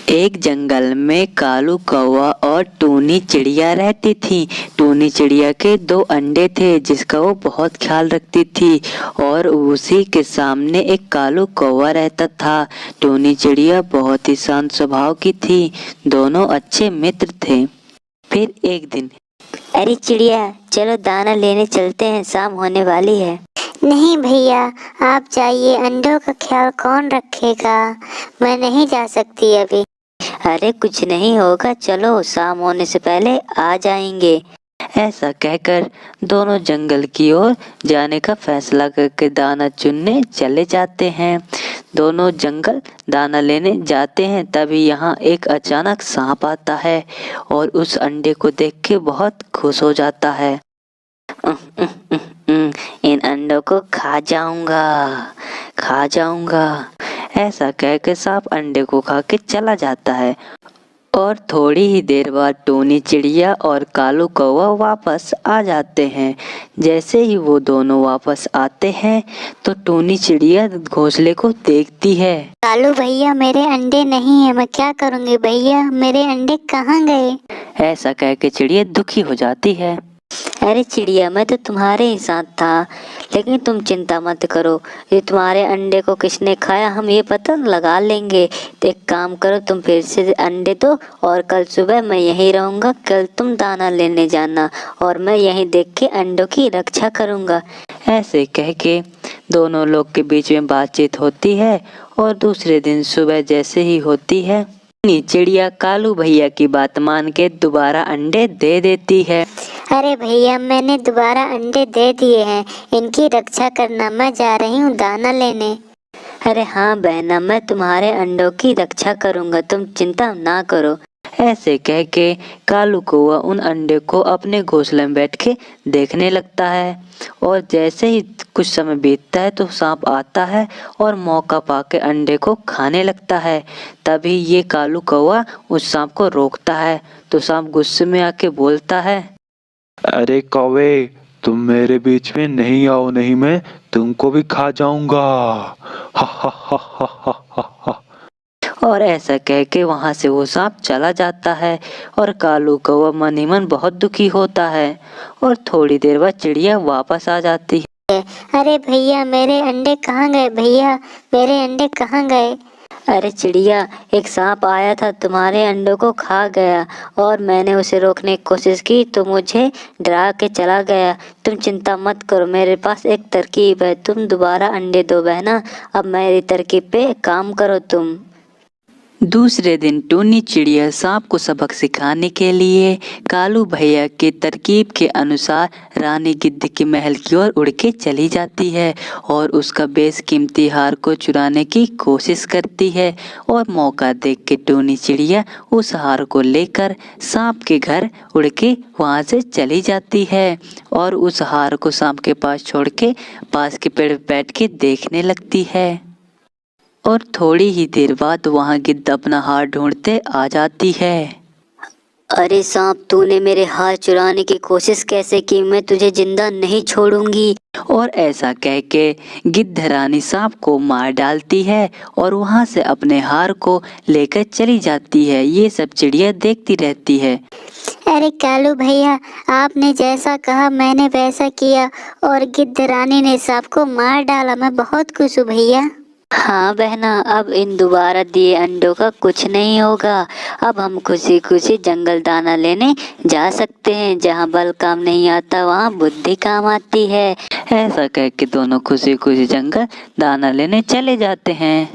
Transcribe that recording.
एक जंगल में कालू कौवा और टूनी चिड़िया रहती थी। टूनी चिड़िया के 2 अंडे थे जिसका वो बहुत ख्याल रखती थी और उसी के सामने एक कालू कौवा रहता था। टूनी चिड़िया बहुत ही शांत स्वभाव की थी। दोनों अच्छे मित्र थे। फिर एक दिन, अरे चिड़िया, चलो दाना लेने चलते हैं, शाम होने वाली है। नहीं भैया, आप जाइए, अंडों का ख्याल कौन रखेगा? मैं नहीं जा सकती अभी। अरे कुछ नहीं होगा, चलो, शाम होने से पहले आ जाएंगे। ऐसा कहकर दोनों जंगल की ओर जाने का फैसला करके दाना चुनने चले जाते हैं। दोनों जंगल दाना लेने जाते हैं। तभी यहाँ एक अचानक सांप आता है और उस अंडे को देख के बहुत खुश हो जाता है। इन अंडों को खा जाऊंगा। ऐसा कहकर सांप अंडे को खा के चला जाता है और थोड़ी ही देर बाद टूनी चिड़िया और कालू कौवा वापस आ जाते हैं। जैसे ही वो दोनों वापस आते हैं तो टूनी चिड़िया घोंसले को देखती है। कालू भैया, मेरे अंडे नहीं है, मैं क्या करूँगी भैया? मेरे अंडे कहाँ गए? ऐसा कह के चिड़िया दुखी हो जाती है। अरे चिड़िया, मैं तो तुम्हारे ही साथ था, लेकिन तुम चिंता मत करो, ये तुम्हारे अंडे को किसने खाया हम ये पता लगा लेंगे। तो एक काम करो, तुम फिर से अंडे दो और कल सुबह मैं यहीं रहूँगा। कल तुम दाना लेने जाना और मैं यहीं देख के अंडों की रक्षा करूँगा। ऐसे कह के दोनों लोग के बीच में बातचीत होती है और दूसरे दिन सुबह जैसे ही होती है, चिड़िया कालू भैया की बात मान के दोबारा अंडे दे देती है। अरे भैया, मैंने दोबारा अंडे दे दिए हैं, इनकी रक्षा करना, मैं जा रही हूँ दाना लेने। अरे हाँ बहना, मैं तुम्हारे अंडों की रक्षा करूँगा, तुम चिंता ना करो। ऐसे कह के कालू कौवा उन अंडे को अपने घोंसले में बैठ के देखने लगता है और जैसे ही कुछ समय बीतता है तो सांप आता है और मौका पाके अंडे को खाने लगता है। तभी ये कालू कौवा उस सांप को रोकता है तो सांप गुस्से में आके बोलता है, अरे कौवे, तुम मेरे बीच में नहीं आओ, नहीं मैं तुमको भी खा जाऊंगा। हा हा हा हा हा हा हा। और ऐसा कह के वहां से वो सांप चला जाता है और कालू कौवा मन ही मन बहुत दुखी होता है और थोड़ी देर बाद चिड़िया वापस आ जाती है। अरे भैया, मेरे अंडे कहाँ गए? भैया, मेरे अंडे कहाँ गए? अरे चिड़िया, एक सांप आया था, तुम्हारे अंडों को खा गया और मैंने उसे रोकने की कोशिश की तो मुझे डरा के चला गया। तुम चिंता मत करो, मेरे पास एक तरकीब है, तुम दोबारा अंडे दो बहना। अब मेरी तरकीब पे काम करो तुम। दूसरे दिन टूनी चिड़िया सांप को सबक सिखाने के लिए कालू भैया के तरकीब के अनुसार रानी गिद्ध के महल की ओर उड़ के चली जाती है और उसका बेशकीमती हार को चुराने की कोशिश करती है और मौका देख के टूनी चिड़िया उस हार को लेकर सांप के घर उड़ के वहां से चली जाती है और उस हार को सांप के पास छोड़ के पास के पेड़ पर बैठ के देखने लगती है। और थोड़ी ही देर बाद वहां गिद्ध अपना हार ढूंढते आ जाती है। अरे सांप, तूने मेरे हार चुराने की कोशिश कैसे की? मैं तुझे जिंदा नहीं छोड़ूंगी। और ऐसा कह के गिद्ध रानी सांप को मार डालती है और वहां से अपने हार को लेकर चली जाती है। ये सब चिड़िया देखती रहती है। अरे कालू भैया, आपने जैसा कहा मैंने वैसा किया और गिद्ध रानी ने सांप को मार डाला, मैं बहुत खुश हूँ भैया। हाँ बहना, अब इन दोबारा दिए अंडों का कुछ नहीं होगा। अब हम खुशी खुशी जंगल दाना लेने जा सकते हैं। जहाँ बल काम नहीं आता वहाँ बुद्धि काम आती है। ऐसा कह के दोनों खुशी खुशी जंगल दाना लेने चले जाते हैं।